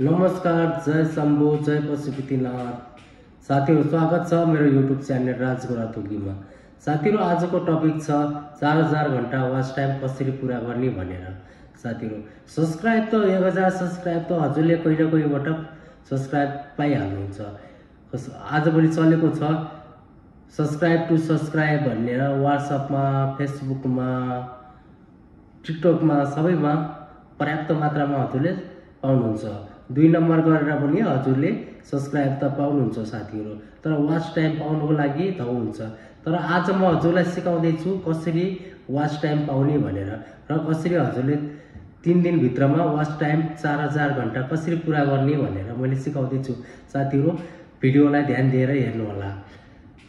नमस्कार, जय शम्भु, जय पशुपतिनाथ। साथीहरु स्वागत छ मेरो युट्युब च्यानल राजको रातोगीमा। साथीहरु आजको टपिक छ 4000 घण्टा वाच टाइम कसरी पूरा गर्ने भनेर। साथीहरु सब्स्क्राइब त 1000 सब्स्क्राइब त हजुरले कहिले न कहिलेबाट सब्स्क्राइब पाइहाल्नुहुन्छ। आजभोलि चलेको छ सब्स्क्राइब टु सब्स्क्राइब भनेर व्हाट्सएपमा, फेसबुकमा, टिकटकमा सबैमा पर्याप्त मात्रामा हजुरले पाउनुहुन्छ। 2 नम्बर गरेर पनि हजुरले सब्स्क्राइब त पाउनुहुन्छ साथीहरु, तर वाच टाइम पाउनुको लागि धौ हुन्छ। तर आज म हजुरलाई सिकाउँदै छु कसरी वाच टाइम पाउने भनेर र कसरी हजुरले 3 दिन भित्रमा वाच टाइम 4000 घण्टा कसरी पूरा गर्ने भनेर मैले सिकाउँदै छु। साथीहरु भिडियोलाई ध्यान दिएर हेर्नु होला।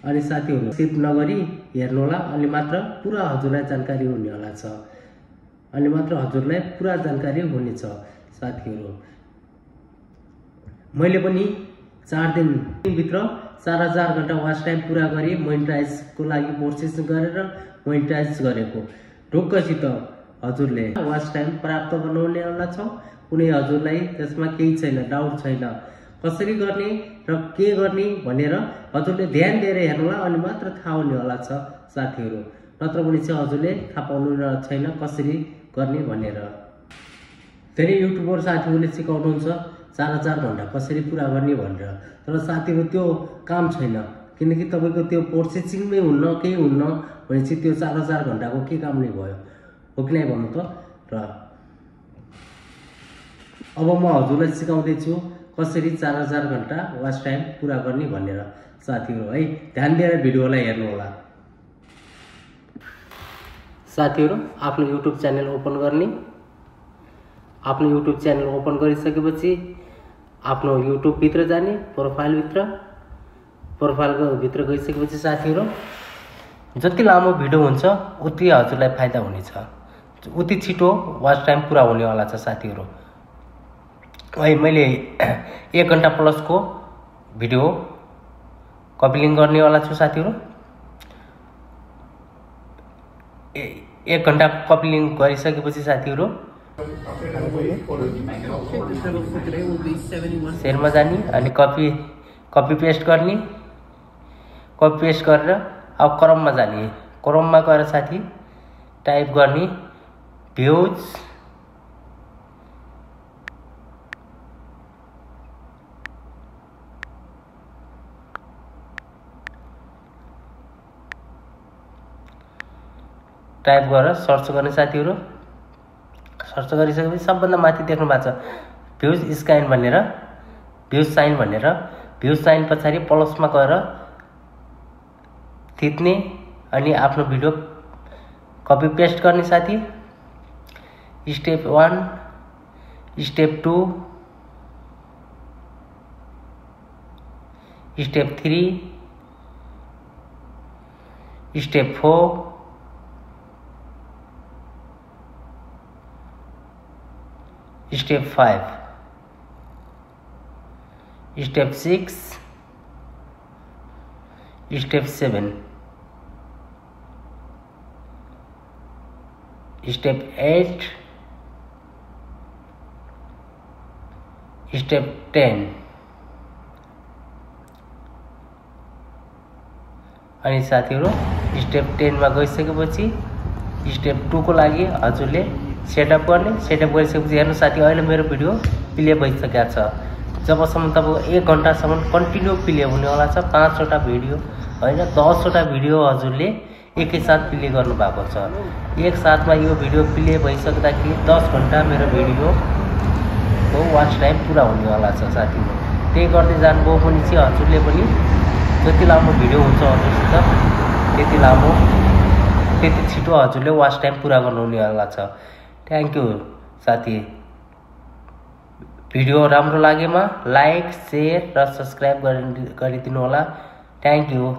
अनि साथीहरु स्किप नगरी हेर्नु होला, अनि मात्र पुरा हजुरलाई जानकारी हुने होला छ। अनि मात्र हजुरलाई पुरा जानकारी हुनेछ साथीहरु। मैले पनि 4 दिन भित्र 4000 घण्टा वाच टाइम पूरा गरी मोनेटाइजको लागि प्रोसेस गरेर मोनेटाइज गरेको। ढुक्कसित हजुरले वाच टाइम प्राप्त गर्नुहुने होला छ। कुनै हजुरलाई त्यसमा केही छैन, डाउट छैन। कसरी गर्ने र के गर्ने भनेर हजुरले ध्यान दिएर हेर्नु होला, अनि मात्र थाहा हुने होला छ साथीहरु। नत्र पनि चाहिँ हजुरले थाहा पाउनु छैन कसरी गर्ने भनेर। धेरै युट्युबर साथीहरुले सिकाउनुहुन्छ 4000 घण्टा कसरी पूरा गर्ने भनेर, तर साथीहरु त्यो काम छैन। किनकि तपाईको त्यो प्रोसेसिङमै हुन्न, केही हुन्न भनेपछि त्यो 4000 घण्टाको के काम नै भयो, हो कि नै भन्नु त। र अब म हजुरलाई सिकाउँदै छु कसरी 4000 घण्टा वाच टाइम पूरा गर्ने भनेर साथीहरु है। ध्यान दिएर भिडियोलाई हेर्नु होला। साथीहरु आफ्नो युट्युब च्यानल ओपन गर्ने। आफ्नो युट्युब च्यानल ओपन गरिसकेपछि आफ्नो युट्युब भित्र जाने, प्रोफाइल भित्र गइसकेपछि साथीहरु जति लामो भिडियो हुन्छ उति हजुरलाई फाइदा हुनेछ, उति छिटो वाच टाइम पूरा हुने वाला छ साथीहरु। है मैले 1 घण्टा प्लस को भिडियो कपी लिंक गर्ने वाला छु साथीहरु। 1 घण्टा कपी लिंक गरिसकेपछि साथीहरु शेयरमा जाने अनि कपी पेस्ट गर्ने। कपी पेस्ट गरेर अब क्रोममा जाने। क्रोममा गएर साथी टाइप गर्ने भ्युज टाइप गरेर सर्च गर्ने साथीहरु। सर्च गरिसकेपछि सबभन्दा माथि देख्नु भएको छ भ्युज स्क्यान भनेर, भ्युज साइन भनेर। भ्युज साइन पछाडि प्लसमा गएर थिच्ने अनि आफ्नो भिडियो कपी पेस्ट गर्ने साथी। Step 1, step 2, step 3, step 4, step 5, step 6, step 7, step 8, step 10 अनि साथीहरु स्टेप 10 मा गइसकेपछि स्टेप 2 को लागि हजुरले सेटअप गर्ने। सेटअप गरिसकेपछि हेर्नु साथी अहिले मेरो भिडियो प्ले भइसकेको छ। जबसम्म तपाईको 1 घण्टासम्म कन्टिन्यू प्ले हुने वाला छ। 5 वटा भिडियो हैन 10 वटा भिडियो हजुरले एकैसाथ प्ले गर्नु भएको छ। एक साथमा यो भिडियो प्ले भइसक्दाखेरि 10 घण्टा मेरो भिडियोको वाच टाइम पूरा हुने वाला छ साथीहरु। त्यही गर्दै जानुभयो भने चाहिँ हजुरले पनि जति लामो भिडियो हुन्छ हजुरसित त्यति छिटो हजुरले वाच टाइम पूरा गर्नुहुने वाला छ। थ्यांक यू साथी। भिडियो राम्रो लागेमा लाइक, शेयर र सब्स्क्राइब गरिदिनु होला। Thank you.